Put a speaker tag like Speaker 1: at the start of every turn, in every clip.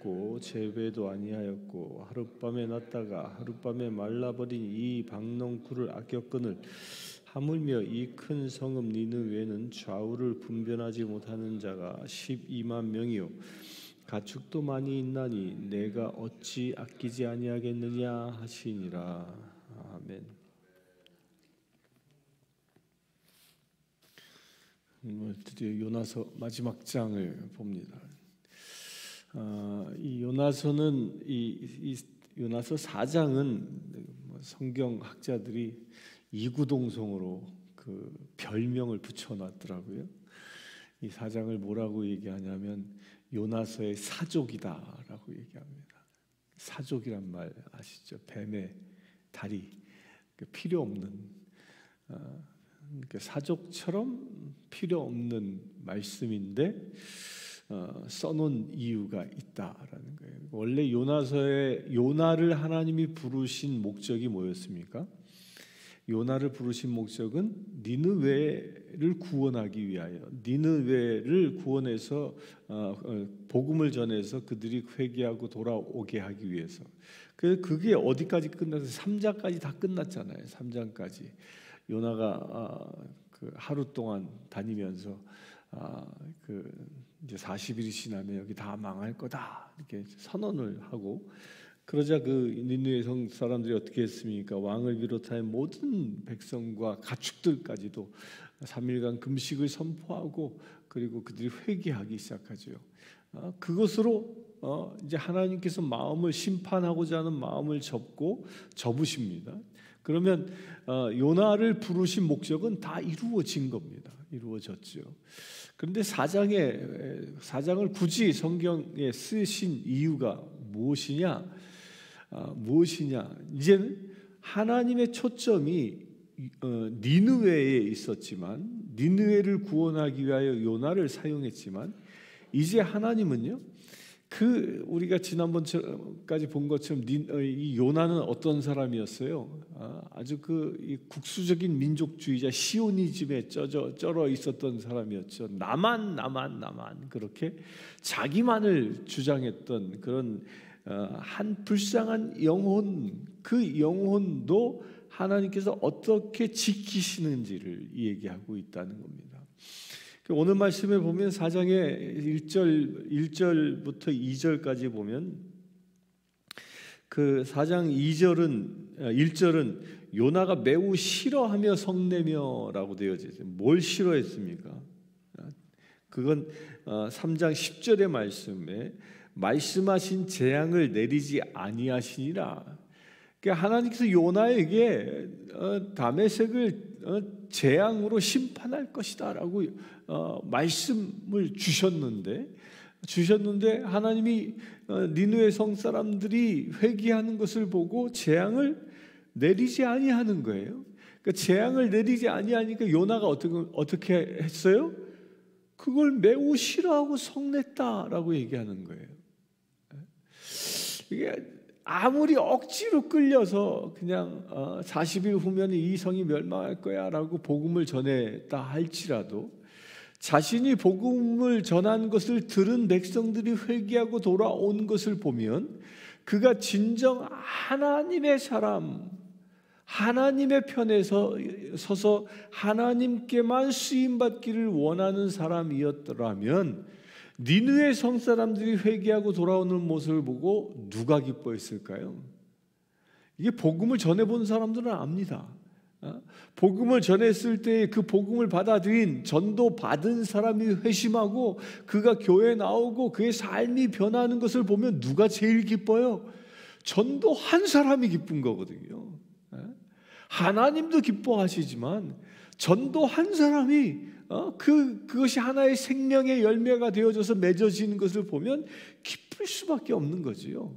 Speaker 1: 아니하였고 재배도 아니하였고 하룻밤에 났다가 하룻밤에 말라버린 이 박농쿨을 아꼈거늘 하물며 이 큰 성읍 니느웨는 좌우를 분별하지 못하는 자가 12만 명이요 가축도 많이 있나니 내가 어찌 아끼지 아니하겠느냐 하시니라. 아멘. 드디어 요나서 마지막 장을 봅니다. 이 요나서는 이 요나서 4장은 성경 학자들이 이구동성으로 그 별명을 붙여놨더라고요. 이 4장을 뭐라고 얘기하냐면 요나서의 사족이다라고 얘기합니다. 사족이란 말 아시죠? 뱀의 다리, 필요 없는 사족처럼 필요 없는 말씀인데 써놓은 이유가 있다라는 거예요. 원래 요나서에 요나를 하나님이 부르신 목적이 뭐였습니까? 요나를 부르신 목적은 니느웨를 구원하기 위하여, 니느웨를 구원해서 복음을 전해서 그들이 회개하고 돌아오게 하기 위해서. 그게 어디까지 끝나서 3장까지 다 끝났잖아요. 3장까지 요나가 그 하루 동안 다니면서 이제 40일이 지나면 여기 다 망할 거다 이렇게 선언을 하고, 그러자 그 니느웨 성 사람들이 어떻게 했습니까? 왕을 비롯한 모든 백성과 가축들까지도 3일간 금식을 선포하고 그리고 그들이 회개하기 시작하죠. 그것으로 이제 하나님께서 마음을 심판하고자 하는 마음을 접으십니다. 그러면 요나를 부르신 목적은 다 이루어진 겁니다. 이루어졌죠. 그런데 4장을 굳이 성경에 쓰신 이유가 무엇이냐? 이제는 하나님의 초점이 니느웨에 있었지만, 니느웨를 구원하기 위하여 요나를 사용했지만, 이제 하나님은요, 우리가 지난번까지 본 것처럼 이 요나는 어떤 사람이었어요? 아주 이 국수적인 민족주의자 시오니즘에 쩔어 있었던 사람이었죠. 나만 그렇게 자기만을 주장했던 그런 한 불쌍한 영혼, 그 영혼도 하나님께서 어떻게 지키시는지를 얘기하고 있다는 겁니다. 오늘 말씀에 보면 4장의 1절부터 2절까지 보면 그 4장 1절은 요나가 매우 싫어하며 성내며라고 되어져 있어요. 뭘 싫어했습니까? 그건 3장 10절의 말씀에 말씀하신 재앙을 내리지 아니하시니라. 그러니까 하나님께서 요나에게 다메섹을 재앙으로 심판할 것이다라고 말씀을 주셨는데 하나님이 니느웨 성 사람들이 회개하는 것을 보고 재앙을 내리지 아니하는 거예요. 그러니까 재앙을 내리지 아니하니까 요나가 어떻게 했어요? 그걸 매우 싫어하고 성냈다라고 얘기하는 거예요. 이게 아무리 억지로 끌려서 그냥 40일 후면 이 성이 멸망할 거야 라고 복음을 전했다 할지라도, 자신이 복음을 전한 것을 들은 백성들이 회개하고 돌아온 것을 보면 그가 진정 하나님의 사람, 하나님의 편에 서서 하나님께만 쓰임받기를 원하는 사람이었더라면 니느웨 성 사람들이 회개하고 돌아오는 모습을 보고 누가 기뻐했을까요? 이게 복음을 전해본 사람들은 압니다. 복음을 전했을 때 그 복음을 받아들인 전도 받은 사람이 회심하고 그가 교회에 나오고 그의 삶이 변하는 것을 보면 누가 제일 기뻐요? 전도한 사람이 기쁜 거거든요. 하나님도 기뻐하시지만 전도한 사람이 그것이 하나의 생명의 열매가 되어져서 맺어지는 것을 보면 기쁠 수밖에 없는 거지요.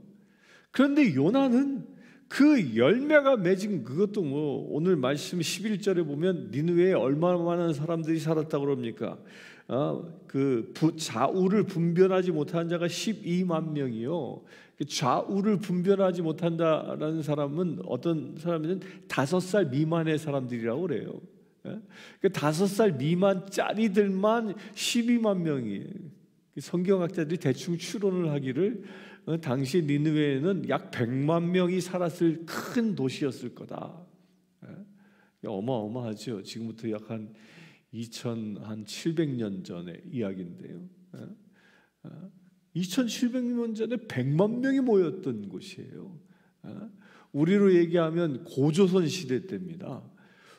Speaker 1: 그런데 요나는 그 열매가 맺은 그것도 오늘 말씀 11절에 보면 니느웨에 얼마나 많은 사람들이 살았다고 그럽니까? 좌우를 분별하지 못한 자가 12만 명이요. 좌우를 분별하지 못한다라는 사람은 어떤 사람은 5살 미만의 사람들이라고 그래요. 5살 미만짜리들만 12만 명이에요. 성경학자들이 대충 추론을 하기를 당시 니느웨는 약 100만 명이 살았을 큰 도시였을 거다. 어마어마하죠. 지금부터 약 한 2700년 전의 이야기인데요. 2700년 전에 100만 명이 모였던 곳이에요. 우리로 얘기하면 고조선 시대 때입니다.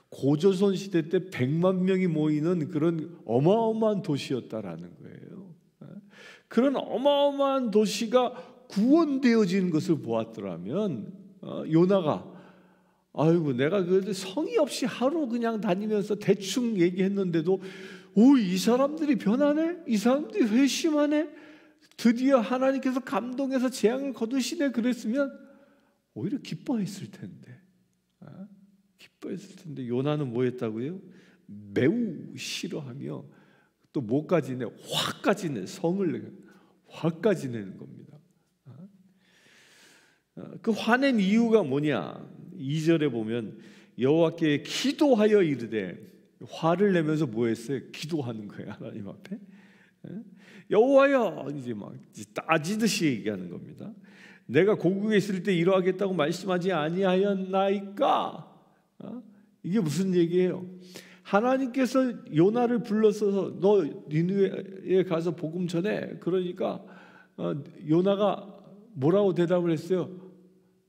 Speaker 1: 고조선 시대 때 100만 명이 모이는 그런 어마어마한 도시였다라는 거예요. 그런 어마어마한 도시가 구원되어지는 것을 보았더라면 요나가 아이고 내가 그 성의 없이 하루 그냥 다니면서 대충 얘기했는데도 이 사람들이 변하네? 이 사람들이 회심하네? 드디어 하나님께서 감동해서 재앙을 거두시네. 그랬으면 오히려 기뻐했을 텐데. 기뻐했을 텐데 요나는 뭐 했다고요? 매우 싫어하며 또 뭐까지 내? 화까지 내. 성을 내. 화까지 내는 겁니다. 그 화낸 이유가 뭐냐? 2절에 보면 여호와께 기도하여 이르되, 화를 내면서 뭐 했어요? 기도하는 거예요. 하나님 앞에. 여호와여, 이제 막 따지듯이 얘기하는 겁니다. 내가 고국에 있을 때 이러하겠다고 말씀하지 아니하였나이까? 이게 무슨 얘기예요? 하나님께서 요나를 불러서 너 니느웨에 가서 복음 전해. 그러니까 요나가 뭐라고 대답을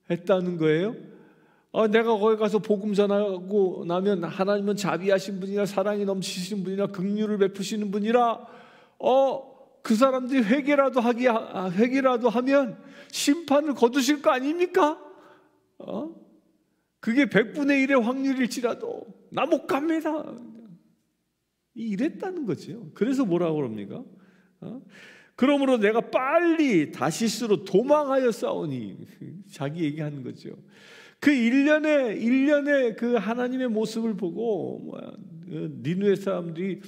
Speaker 1: 했다는 거예요? 내가 거기 가서 복음 전하고 나면 하나님은 자비하신 분이라 사랑이 넘치시는 분이라 긍휼을 베푸시는 분이라 그 사람들이 회개라도 하면 심판을 거두실 거 아닙니까? 그게 100분의 1의 확률일지라도 나 못 갑니다. 이랬다는 거죠. 그래서 뭐라고 그럽니까? 그러므로 내가 빨리 다시스로 도망하여 싸우니, 자기 얘기하는 거죠. 그 1년의 그 하나님의 모습을 보고 니느웨 사람들이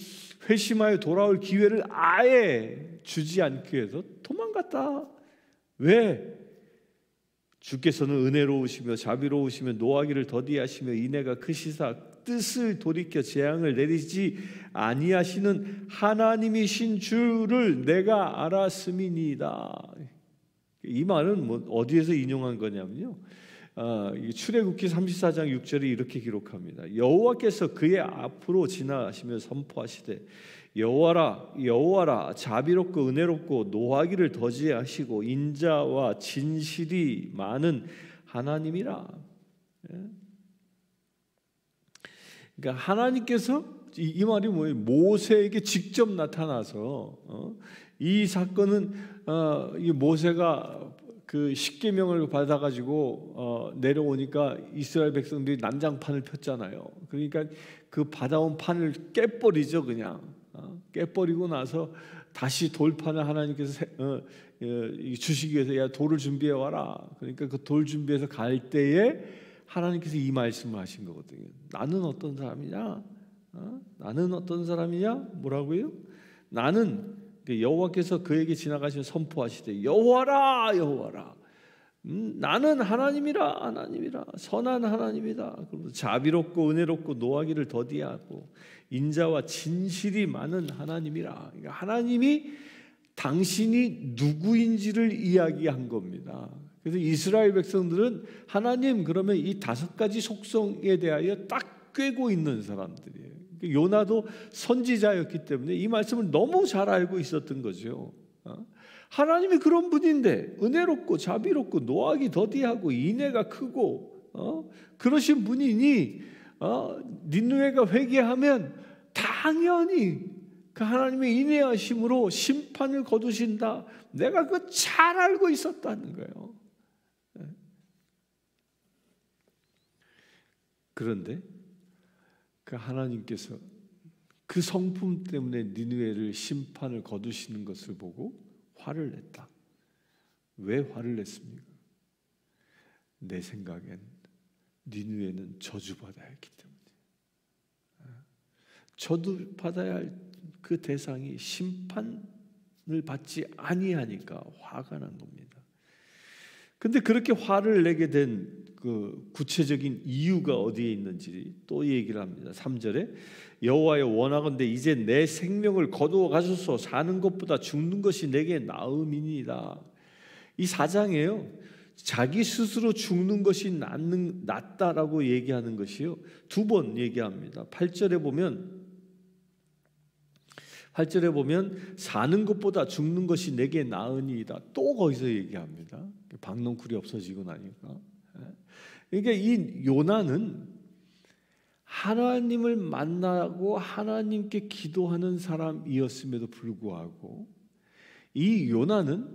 Speaker 1: 회심하여 돌아올 기회를 아예 주지 않기 위해서 도망갔다. 왜? 주께서는 은혜로우시며 자비로우시며 노하기를 더디하시며 인애가 크시사 뜻을 돌이켜 재앙을 내리지 아니하시는 하나님이신 줄을 내가 알았음이니이다. 이 말은 뭐 어디에서 인용한 거냐면요, 출애굽기 34장 6절이 이렇게 기록합니다. 여호와께서 그의 앞으로 지나가시며 선포하시되 여호와라 여호와라 자비롭고 은혜롭고 노하기를 더디하시고 인자와 진실이 많은 하나님이라. 그러니까 하나님께서 이 말이 뭐예요? 모세에게 직접 나타나서 이 사건은 이 모세가 그 십계명을 받아가지고 내려오니까 이스라엘 백성들이 난장판을 폈잖아요. 그러니까 그 받아온 판을 깨버리죠. 그냥 깨버리고 나서 다시 돌판을 하나님께서 주시기 위해서 야 돌을 준비해 와라. 그러니까 그 돌 준비해서 갈 때에 하나님께서 이 말씀을 하신 거거든요. 나는 어떤 사람이냐? 나는 어떤 사람이냐? 뭐라고요? 나는 여호와께서 그에게 지나가시며 선포하시되 여호와라 여호와라 나는 하나님이라 선한 하나님이다. 그리고 자비롭고 은혜롭고 노하기를 더디하고 인자와 진실이 많은 하나님이라. 그러니까 하나님이 당신이 누구인지를 이야기한 겁니다. 그래서 이스라엘 백성들은 하나님 그러면 이 5가지 속성에 대하여 딱 꿰고 있는 사람들이에요. 요나도 선지자였기 때문에 이 말씀을 너무 잘 알고 있었던 거죠. 하나님이 그런 분인데 은혜롭고 자비롭고 노하기 더디하고 인애가 크고 그러신 분이니 니느웨가 회개하면 당연히 그 하나님의 인애하심으로 심판을 거두신다. 내가 그거 잘 알고 있었다는 거예요. 그런데 그 하나님께서 그 성품 때문에 니느웨를 심판을 거두시는 것을 보고 화를 냈다. 왜 화를 냈습니까? 내 생각엔 니느웨는 저주받아야 했기 때문에. 저주받아야 할 그 대상이 심판을 받지 아니하니까 화가 난 겁니다. 근데 그렇게 화를 내게 된 그 구체적인 이유가 어디에 있는지 또 얘기를 합니다. 3절에 여호와여 원하건대 이제 내 생명을 거두어 가소서. 사는 것보다 죽는 것이 내게 나음이니이다. 이 4장에요. 자기 스스로 죽는 것이 낫다라고 얘기하는 것이요. 두 번 얘기합니다. 8절에 보면 사는 것보다 죽는 것이 내게 나으니이다. 또 거기서 얘기합니다. 박넝쿨이 없어지고 나니까. 그러니까 이 요나는 하나님을 만나고 하나님께 기도하는 사람이었음에도 불구하고 이 요나는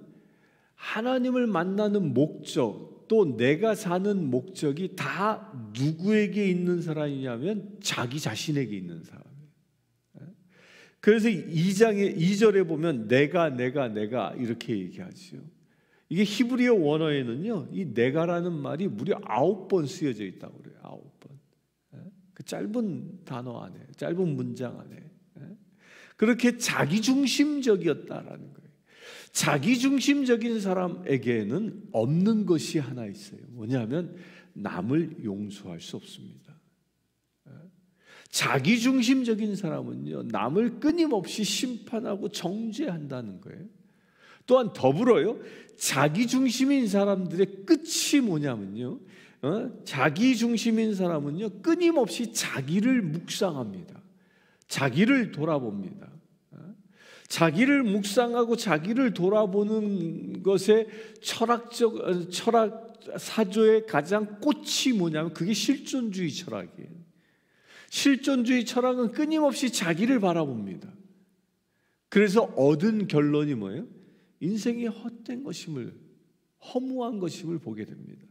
Speaker 1: 하나님을 만나는 목적, 또 내가 사는 목적이 다 누구에게 있는 사람이냐면 자기 자신에게 있는 사람이에요. 그래서 2절에 보면 내가 이렇게 얘기하죠. 이게 히브리어 원어에는요, 이 내가라는 말이 무려 9번 쓰여져 있다고 그래요. 9번. 그 짧은 단어 안에, 짧은 문장 안에. 그렇게 자기중심적이었다라는 거예요. 자기중심적인 사람에게는 없는 것이 하나 있어요. 뭐냐면 남을 용서할 수 없습니다. 자기중심적인 사람은요, 남을 끊임없이 심판하고 정죄한다는 거예요. 또한 더불어요, 자기중심인 사람들의 끝이 뭐냐면요, 자기중심인 사람은요 끊임없이 자기를 묵상합니다. 자기를 돌아봅니다. 자기를 묵상하고 자기를 돌아보는 것의 철학 사조의 가장 꽃이 뭐냐면 그게 실존주의 철학이에요. 실존주의 철학은 끊임없이 자기를 바라봅니다. 그래서 얻은 결론이 뭐예요? 인생이 헛된 것임을, 허무한 것임을 보게 됩니다.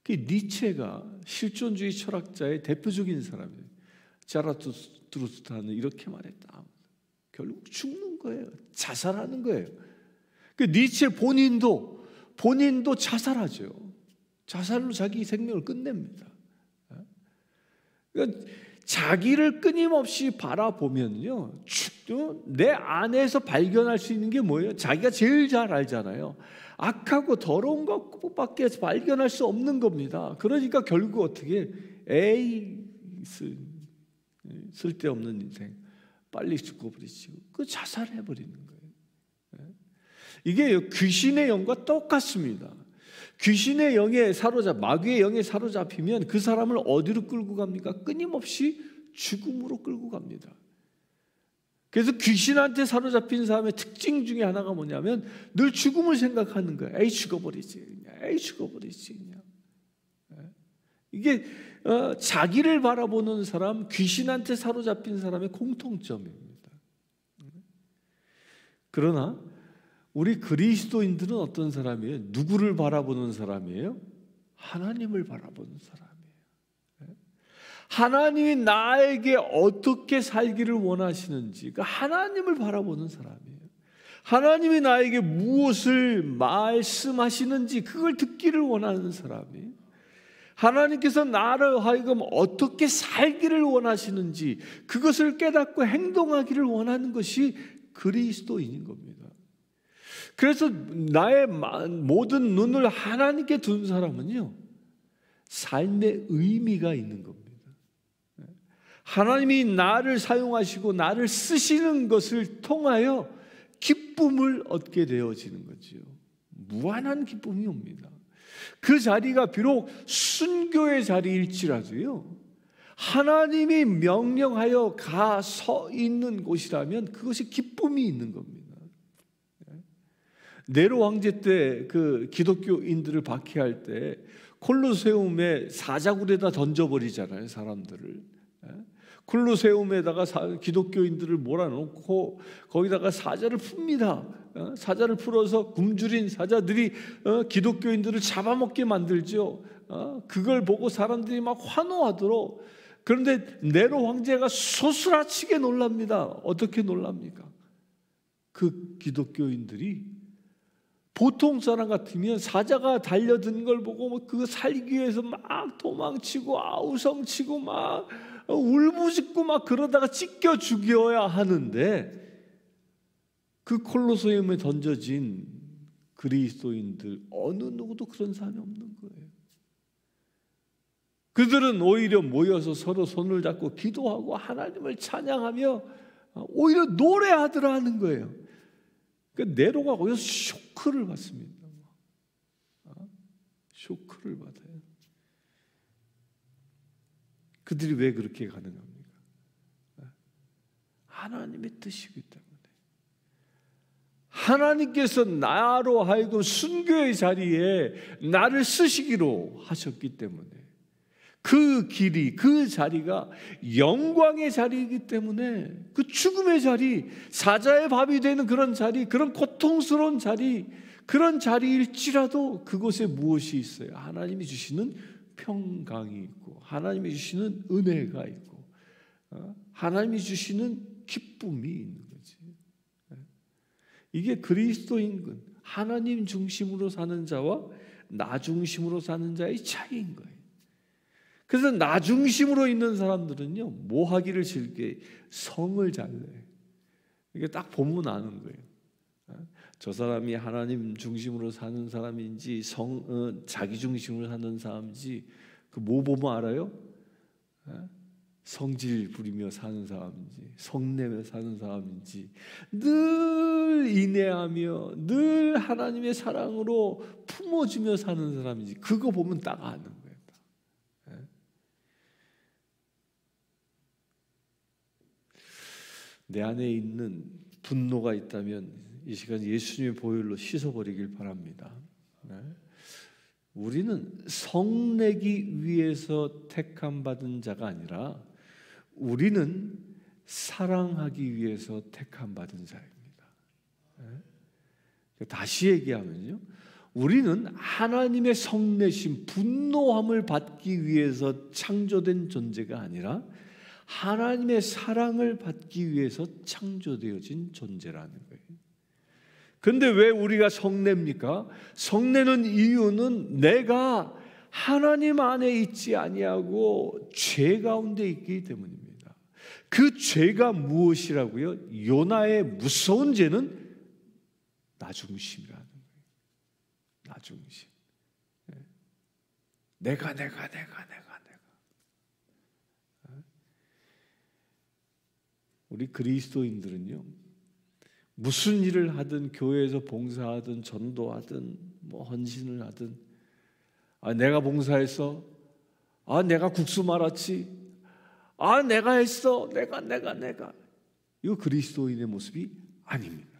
Speaker 1: 그 니체가 실존주의 철학자의 대표적인 사람이에요. 자라투스트라는 이렇게 말했다. 결국 죽는 거예요. 자살하는 거예요. 그 니체 본인도 자살하죠. 자살로 자기 생명을 끝냅니다. 그러니까 자기를 끊임없이 바라보면요, 내 안에서 발견할 수 있는 게 뭐예요? 자기가 제일 잘 알잖아요. 악하고 더러운 것밖에 발견할 수 없는 겁니다. 그러니까 결국 어떻게 쓸데없는 인생 빨리 죽어버리지. 그 자살해버리는 거예요. 이게 귀신의 영과 똑같습니다. 귀신의 영에 마귀의 영에 사로잡히면 그 사람을 어디로 끌고 갑니까? 끊임없이 죽음으로 끌고 갑니다. 그래서 귀신한테 사로잡힌 사람의 특징 중에 하나가 뭐냐면 늘 죽음을 생각하는 거예요. 에이 죽어버리지. 이게 자기를 바라보는 사람, 귀신한테 사로잡힌 사람의 공통점입니다. 그러나 우리 그리스도인들은 어떤 사람이에요? 누구를 바라보는 사람이에요? 하나님을 바라보는 사람이에요. 하나님이 나에게 어떻게 살기를 원하시는지, 그 하나님을 바라보는 사람이에요. 하나님이 나에게 무엇을 말씀하시는지 그걸 듣기를 원하는 사람이에요. 하나님께서 나를 하여금 어떻게 살기를 원하시는지 그것을 깨닫고 행동하기를 원하는 것이 그리스도인인 겁니다. 그래서 나의 모든 눈을 하나님께 둔 사람은요, 삶의 의미가 있는 겁니다. 하나님이 나를 사용하시고 나를 쓰시는 것을 통하여 기쁨을 얻게 되어지는 거죠. 무한한 기쁨이 옵니다. 그 자리가 비록 순교의 자리일지라도요, 하나님이 명령하여 가 서 있는 곳이라면 그것이 기쁨이 있는 겁니다. 네로 황제 때 그 기독교인들을 박해할 때 콜로세움에 사자굴에다 던져버리잖아요, 사람들을. 콜로세움에다가 기독교인들을 몰아놓고 거기다가 사자를 풉니다. 사자를 풀어서 굶주린 사자들이 기독교인들을 잡아먹게 만들죠. 그걸 보고 사람들이 막 환호하도록. 그런데 네로 황제가 소스라치게 놀랍니다. 어떻게 놀랍니까? 그 기독교인들이 보통 사람 같으면 사자가 달려든 걸 보고 그거 살기 위해서 막 도망치고 아우성치고 막 울부짖고 막 그러다가 찢겨 죽여야 하는데, 그 콜로세움에 던져진 그리스도인들 어느 누구도 그런 사람이 없는 거예요. 그들은 오히려 모여서 서로 손을 잡고 기도하고 하나님을 찬양하며 오히려 노래하더라는 거예요. 그러니까 네로가 거기서 쇼크를 받습니다. 쇼크를 받아요. 그들이 왜 그렇게 가능합니까? 하나님의 뜻이기 때문에. 하나님께서 나로 하여금 순교의 자리에 나를 쓰시기로 하셨기 때문에, 그 길이, 그 자리가 영광의 자리이기 때문에, 그 죽음의 자리, 사자의 밥이 되는 그런 자리, 그런 고통스러운 자리, 그런 자리일지라도 그곳에 무엇이 있어요? 하나님이 주시는 평강이 있고, 하나님이 주시는 은혜가 있고, 하나님이 주시는 기쁨이 있는 거지. 이게 그리스도인군, 하나님 중심으로 사는 자와 나 중심으로 사는 자의 차이인 거예요. 그래서 나 중심으로 있는 사람들은요, 뭐 하기를 즐겨? 성을 잘 내. 이게 딱 보면 아는 거예요. 저 사람이 하나님 중심으로 사는 사람인지 자기 중심으로 사는 사람인지 그 뭐 보면 알아요? 성질 부리며 사는 사람인지 성내며 사는 사람인지, 늘 인내하며 늘 하나님의 사랑으로 품어주며 사는 사람인지, 그거 보면 딱 아는 거예요. 내 안에 있는 분노가 있다면 이 시간 예수님의 보혈로 씻어버리길 바랍니다. 우리는 성내기 위해서 택함받은 자가 아니라 우리는 사랑하기 위해서 택함받은 자입니다. 다시 얘기하면요, 우리는 하나님의 성내심, 분노함을 받기 위해서 창조된 존재가 아니라 하나님의 사랑을 받기 위해서 창조되어진 존재라는 거예요. 그런데 왜 우리가 성내입니까? 성내는 이유는 내가 하나님 안에 있지 아니하고 죄 가운데 있기 때문입니다. 그 죄가 무엇이라고요? 요나의 무서운 죄는 나 중심이라는 거예요. 나 중심. 내가. 우리 그리스도인들은요, 무슨 일을 하든, 교회에서 봉사하든 전도하든 뭐 헌신을 하든, 내가 봉사했어, 내가 국수 말았지, 내가 했어, 내가 이거 그리스도인의 모습이 아닙니다.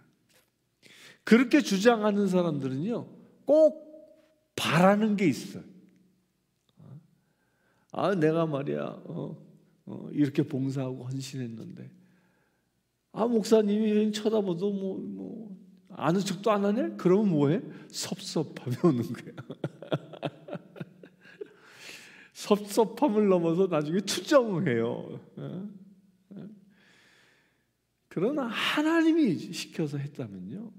Speaker 1: 그렇게 주장하는 사람들은요, 꼭 바라는 게 있어요. 내가 말이야 이렇게 봉사하고 헌신했는데, 목사님이 쳐다봐도 뭐 아는 척도 안 하네? 그러면 뭐해? 섭섭함이 오는 거야. 섭섭함을 넘어서 나중에 투정해요. 그러나 하나님이 시켜서 했다면요,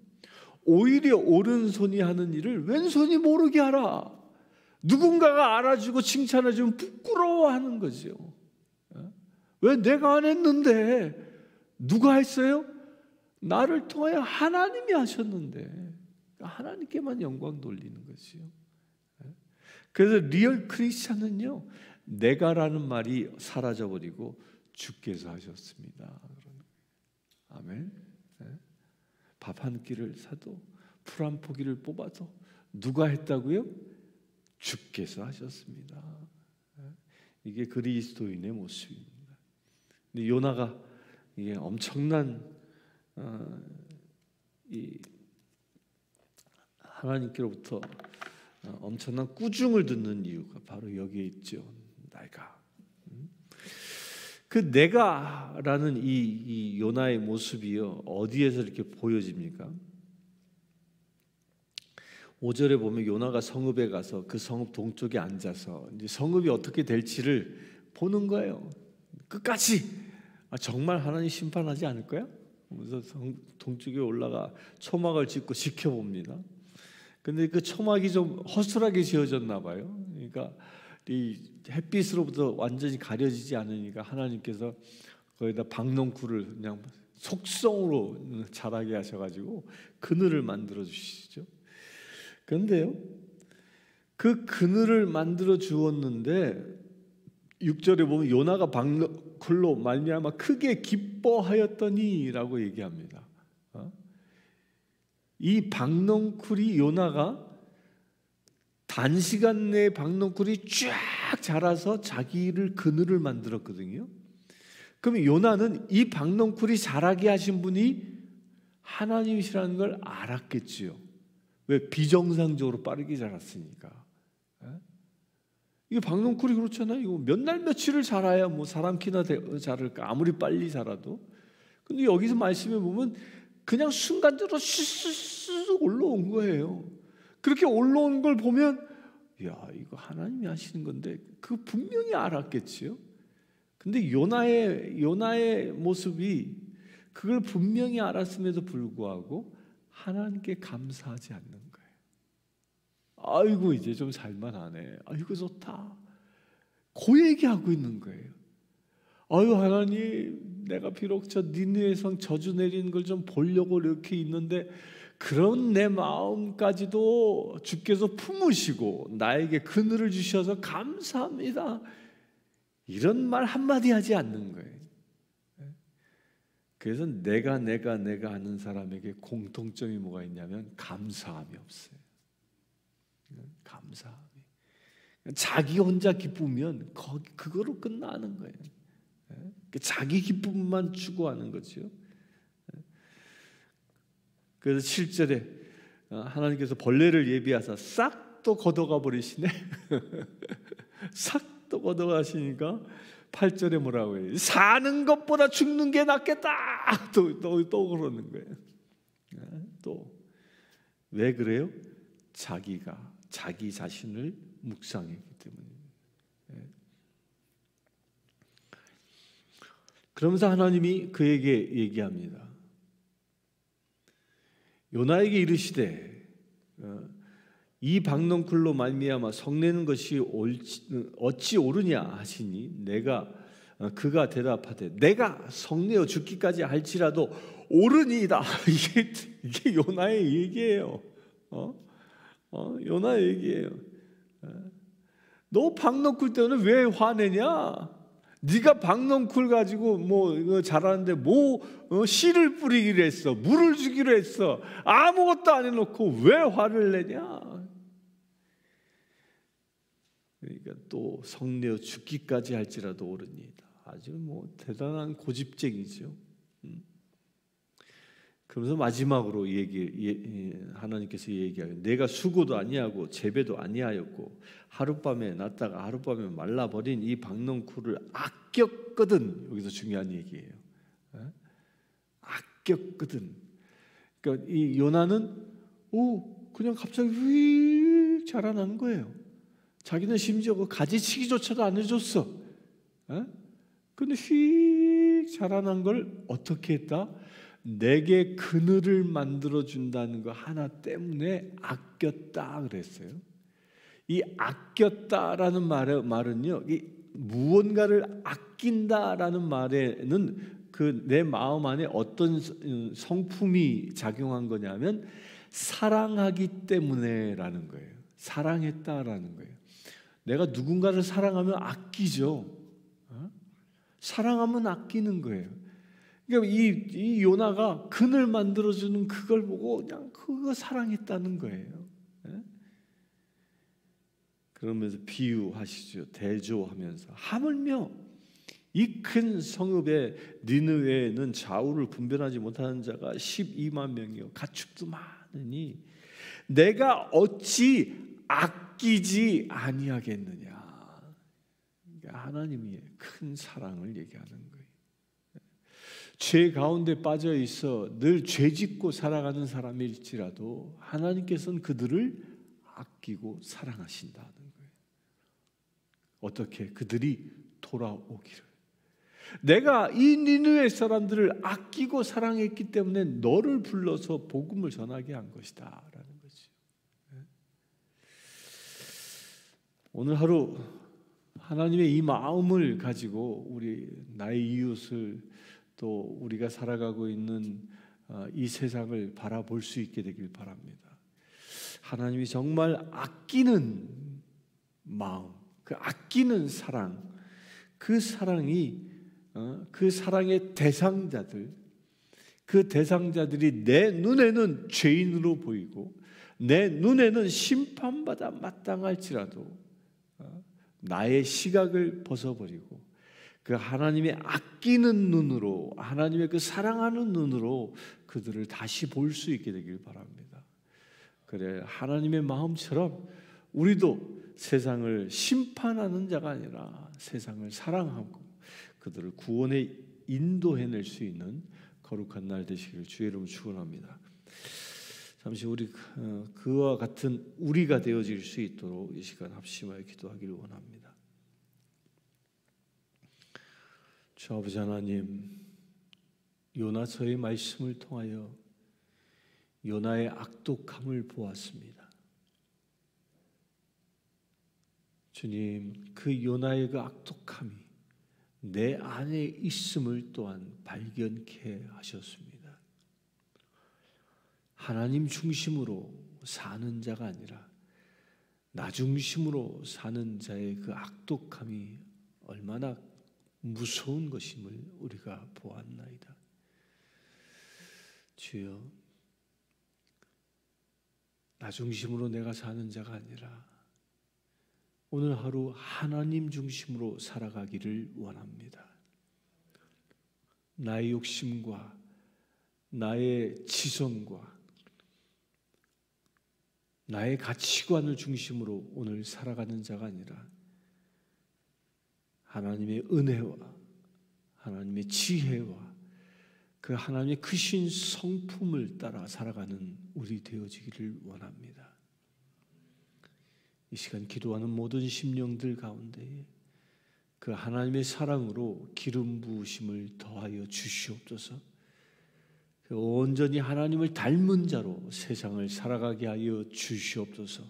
Speaker 1: 오히려 오른손이 하는 일을 왼손이 모르게 하라. 누군가가 알아주고 칭찬해주면 부끄러워하는 거죠. 왜 내가 안 했는데? 누가 했어요? 나를 통하여 하나님이 하셨는데 하나님께만 영광 돌리는 것이요. 그래서 리얼 크리스찬은요, 내가라는 말이 사라져버리고 주께서 하셨습니다. 아멘. 밥 한 끼를 사도, 풀 한 포기를 뽑아도 누가 했다고요? 주께서 하셨습니다. 이게 그리스도인의 모습입니다. 근데 요나가 이게 엄청난 이 하나님께로부터 엄청난 꾸중을 듣는 이유가 바로 여기에 있죠. 내가. 그 내가라는 이 요나의 모습이요, 어디에서 이렇게 보여집니까? 5절에 보면 요나가 성읍에 가서 그 성읍 동쪽에 앉아서 이제 성읍이 어떻게 될지를 보는 거예요. 끝까지. 정말 하나님 심판하지 않을 거야? 그래서 동쪽에 올라가 초막을 짓고 지켜봅니다. 근데 그 초막이 좀 허술하게 지어졌나 봐요. 그러니까 이 햇빛으로부터 완전히 가려지지 않으니까 하나님께서 거기다 박농쿨을 그냥 속성으로 자라게 하셔가지고 그늘을 만들어 주시죠. 그런데요, 그 그늘을 만들어 주었는데 6절에 보면 요나가 방울로 말미암아 크게 기뻐하였더니라고 얘기합니다. 이 박넝쿨이, 요나가 단시간 내에 박넝쿨이 쫙 자라서 자기를 그늘을 만들었거든요. 그럼 요나는 이 박넝쿨이 자라게 하신 분이 하나님이시라는 걸 알았겠지요. 왜? 비정상적으로 빠르게 자랐으니까. 이게 박넝쿨이 그렇잖아요. 이거 몇 날 며칠을 자라야 뭐 사람 키나 자랄까, 아무리 빨리 자라도. 근데 여기서 말씀해 보면 그냥 순간적으로 쑥 올라온 거예요. 그렇게 올라온 걸 보면, 야, 이거 하나님이 하시는 건데, 그 분명히 알았겠지요. 근데 요나의 모습이 그걸 분명히 알았음에도 불구하고 하나님께 감사하지 않는 거예요. 아이고, 이제 좀 살만하네. 아이고, 좋다. 그 얘기하고 있는 거예요. 아유, 하나님, 내가 비록 저 니느웨 성 저주 내리는 걸 좀 보려고 이렇게 있는데, 그런 내 마음까지도 주께서 품으시고 나에게 그늘을 주셔서 감사합니다. 이런 말 한마디 하지 않는 거예요. 그래서 내가 하는 사람에게 공통점이 뭐가 있냐면 감사함이 없어요. 감사함이. 자기 혼자 기쁘면 그거로 끝나는 거예요. 자기 기쁨만 추구하는 거죠. 그래서 7절에 하나님께서 벌레를 예비하사 싹 또 걷어가 버리시네. 싹 또 걷어가시니까 8절에 뭐라고 해요? 사는 것보다 죽는 게 낫겠다. 또 그러는 거예요. 또 왜 그래요? 자기 자신을 묵상했기 때문입니다. 그러면서 하나님이 그에게 얘기합니다. 요나에게 이르시되 이 박넝쿨로 말미암아 성내는 것이 어찌 옳으냐 하시니 그가 대답하되 내가 성내어 죽기까지 할지라도 옳으니이다. 이게 요나의 얘기예요. 요나의 얘기예요. 너 박넝쿨 때문에 왜 화내냐? 네가 박넝쿨 가지고 뭐 자라는데 씨를 뿌리기로 했어, 물을 주기로 했어, 아무것도 안 해놓고 왜 화를 내냐? 그러니까 또 성내어 죽기까지 할지라도 옳으니이다. 아주 대단한 고집쟁이죠. 그러면서 마지막으로 하나님께서 얘기하여 내가 수고도 아니하고 재배도 아니하였고 하룻밤에 났다가 하룻밤에 말라버린 이 박넝쿨을 아꼈거든. 여기서 중요한 얘기예요. 아꼈거든. 그러니까 이 요나는 그냥 갑자기 휙 자라나는 거예요. 자기는 심지어 그 가지치기조차도 안 해줬어. 근데 휙 자라난 걸 어떻게 했다? 내게 그늘을 만들어 준다는 거 하나 때문에 아꼈다 그랬어요. 이 아꼈다라는 말은요, 이 무언가를 아낀다라는 말에는 그 내 마음 안에 어떤 성품이 작용한 거냐면 사랑하기 때문에라는 거예요. 사랑했다라는 거예요. 내가 누군가를 사랑하면 아끼죠. 사랑하면 아끼는 거예요. 그러니까 이 요나가 그늘 만들어주는 그걸 보고 그냥 그거 사랑했다는 거예요. 그러면서 비유하시죠. 대조하면서 하물며 이 큰 성읍의 니느웨에는 좌우를 분별하지 못하는 자가 12만 명이요 가축도 많으니 내가 어찌 아끼지 아니하겠느냐. 그러니까 하나님의 큰 사랑을 얘기하는 거예요. 죄 가운데 빠져 있어 늘 죄짓고 살아가는 사람일지라도 하나님께서는 그들을 아끼고 사랑하신다는 거예요. 어떻게? 그들이 돌아오기를. 내가 이 니느웨 사람들을 아끼고 사랑했기 때문에 너를 불러서 복음을 전하게 한 것이다 라는 거죠. 오늘 하루 하나님의 이 마음을 가지고 나의 이웃을 또 우리가 살아가고 있는 이 세상을 바라볼 수 있게 되길 바랍니다. 하나님이 정말 아끼는 마음, 그 아끼는 사랑, 그 사랑이 그 사랑의 대상자들, 그 대상자들이 내 눈에는 죄인으로 보이고 내 눈에는 심판받아 마땅할지라도 나의 시각을 벗어버리고 그 하나님의 아끼는 눈으로, 하나님의 그 사랑하는 눈으로 그들을 다시 볼 수 있게 되길 바랍니다. 그래, 하나님의 마음처럼 우리도 세상을 심판하는 자가 아니라 세상을 사랑하고 그들을 구원에 인도해낼 수 있는 거룩한 날 되시길 주의 이름으로 축원합니다. 잠시 우리 그와 같은 우리가 되어질 수 있도록 이 시간 합심하여 기도하기를 원합니다. 주 아버지 하나님, 요나서의 말씀을 통하여 요나의 악독함을 보았습니다. 주님, 그 요나의 그 악독함이 내 안에 있음을 또한 발견케 하셨습니다. 하나님 중심으로 사는 자가 아니라 나 중심으로 사는 자의 그 악독함이 얼마나 무서운 것임을 우리가 보았나이다. 주여, 나 중심으로 내가 사는 자가 아니라 오늘 하루 하나님 중심으로 살아가기를 원합니다. 나의 욕심과 나의 지성과 나의 가치관을 중심으로 오늘 살아가는 자가 아니라 하나님의 은혜와 하나님의 지혜와 그 하나님의 크신 성품을 따라 살아가는 우리 되어지기를 원합니다. 이 시간 기도하는 모든 심령들 가운데 그 하나님의 사랑으로 기름 부으심을 더하여 주시옵소서. 온전히 하나님을 닮은 자로 세상을 살아가게 하여 주시옵소서.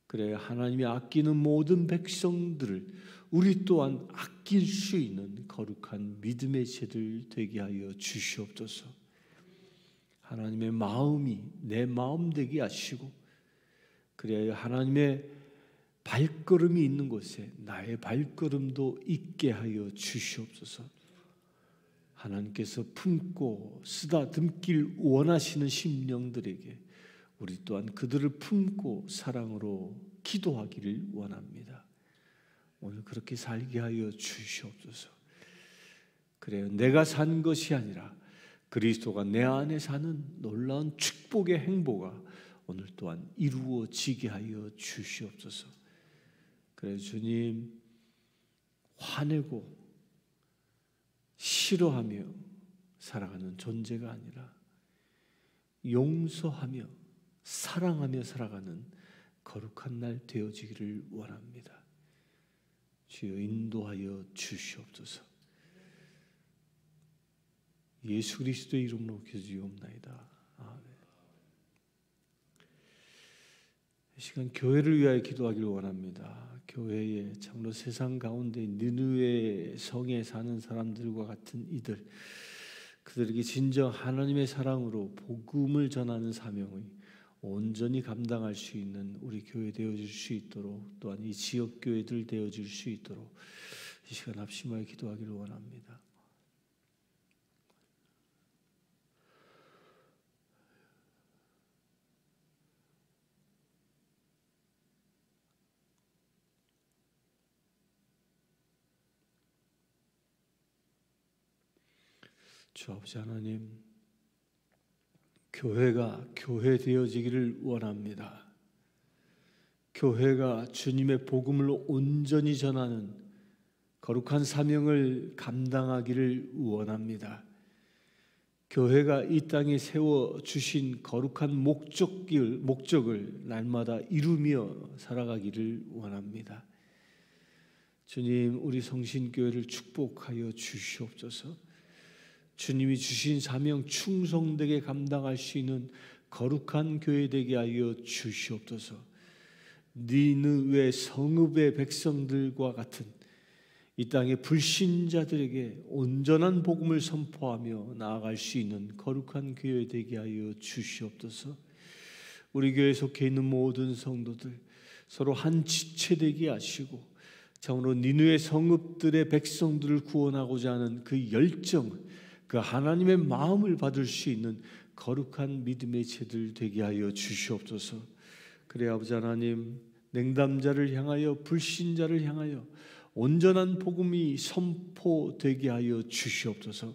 Speaker 1: 그래, 하나님이 아끼는 모든 백성들을 우리 또한 아낄 수 있는 거룩한 믿음의 제들 되게 하여 주시옵소서. 하나님의 마음이 내 마음 되게 하시고, 그래야 하나님의 발걸음이 있는 곳에 나의 발걸음도 있게 하여 주시옵소서. 하나님께서 품고 쓰다듬길 원하시는 심령들에게 우리 또한 그들을 품고 사랑으로 기도하기를 원합니다. 오늘 그렇게 살게 하여 주시옵소서. 그래요, 내가 산 것이 아니라 그리스도가 내 안에 사는 놀라운 축복의 행보가 오늘 또한 이루어지게 하여 주시옵소서. 그래서 주님, 화내고 싫어하며 살아가는 존재가 아니라 용서하며 사랑하며 살아가는 거룩한 날 되어지기를 원합니다. 주여 인도하여 주시옵소서. 예수 그리스도의 이름으로 기도드리옵나이다. 아멘. 이 시간 교회를 위하여 기도하기를 원합니다. 교회에 참으로 세상 가운데 느느웨 성에 사는 사람들과 같은 이들, 그들에게 진정 하나님의 사랑으로 복음을 전하는 사명을 온전히 감당할 수 있는 우리 교회 되어질 수 있도록, 또한 이 지역 교회들 되어질 수 있도록 이 시간 합심하여 기도하기를 원합니다. 주 아버지 하나님, 교회가 교회 되어지기를 원합니다. 교회가 주님의 복음을 온전히 전하는 거룩한 사명을 감당하기를 원합니다. 교회가 이 땅에 세워주신 거룩한 목적을 날마다 이루며 살아가기를 원합니다. 주님, 우리 성신교회를 축복하여 주시옵소서. 주님이 주신 사명 충성되게 감당할 수 있는 거룩한 교회 되게 하여 주시옵소서. 니느웨 성읍의 백성들과 같은 이 땅의 불신자들에게 온전한 복음을 선포하며 나아갈 수 있는 거룩한 교회 되게 하여 주시옵소서. 우리 교회에 속해 있는 모든 성도들 서로 한 지체 되게 하시고 참으로 니느웨 성읍들의 백성들을 구원하고자 하는 그 열정, 그 하나님의 마음을 받을 수 있는 거룩한 믿음의 제들 되게 하여 주시옵소서. 그래 아버지 하나님, 냉담자를 향하여 불신자를 향하여 온전한 복음이 선포되게 하여 주시옵소서.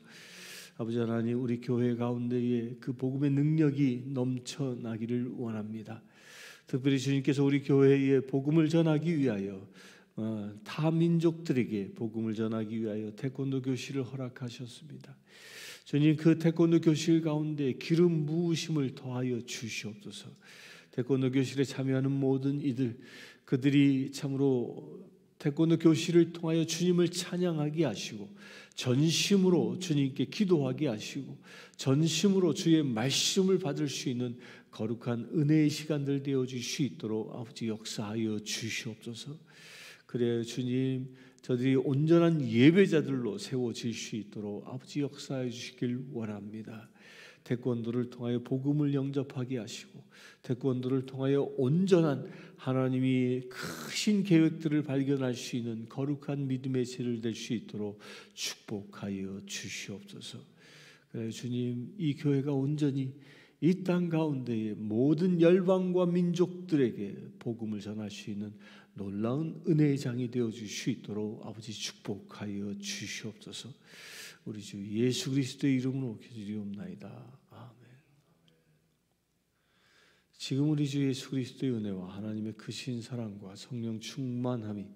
Speaker 1: 아버지 하나님, 우리 교회 가운데에 그 복음의 능력이 넘쳐나기를 원합니다. 특별히 주님께서 우리 교회에 복음을 전하기 위하여 타 민족들에게 복음을 전하기 위하여 태권도 교실을 허락하셨습니다. 주님, 그 태권도 교실 가운데 기름 부으심을 더하여 주시옵소서. 태권도 교실에 참여하는 모든 이들, 그들이 참으로 태권도 교실을 통하여 주님을 찬양하게 하시고 전심으로 주님께 기도하게 하시고 전심으로 주의 말씀을 받을 수 있는 거룩한 은혜의 시간들 되어질 수 있도록 아버지 역사하여 주시옵소서. 그래야 주님, 저들이 온전한 예배자들로 세워질 수 있도록 아버지 역사해 주시길 원합니다. 태권도를 통하여 복음을 영접하게 하시고 태권도를 통하여 온전한 하나님이 크신 계획들을 발견할 수 있는 거룩한 믿음의 세를 될 수 있도록 축복하여 주시옵소서. 그래 주님, 이 교회가 온전히 이 땅 가운데의 모든 열방과 민족들에게 복음을 전할 수 있는 놀라운 은혜의 장이 되어줄 수 있도록 아버지 축복하여 주시옵소서. 우리 주 예수 그리스도의 이름으로 기도드리옵나이다. 아멘. 지금 우리 주 예수 그리스도의 은혜와 하나님의 크신 사랑과 성령 충만함이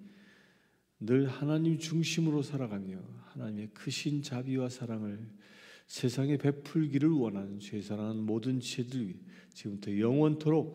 Speaker 1: 늘 하나님 중심으로 살아가며 하나님의 크신 자비와 사랑을 세상에 베풀기를 원하는 죄 사랑하는 모든 지체들 위해 지금부터 영원토록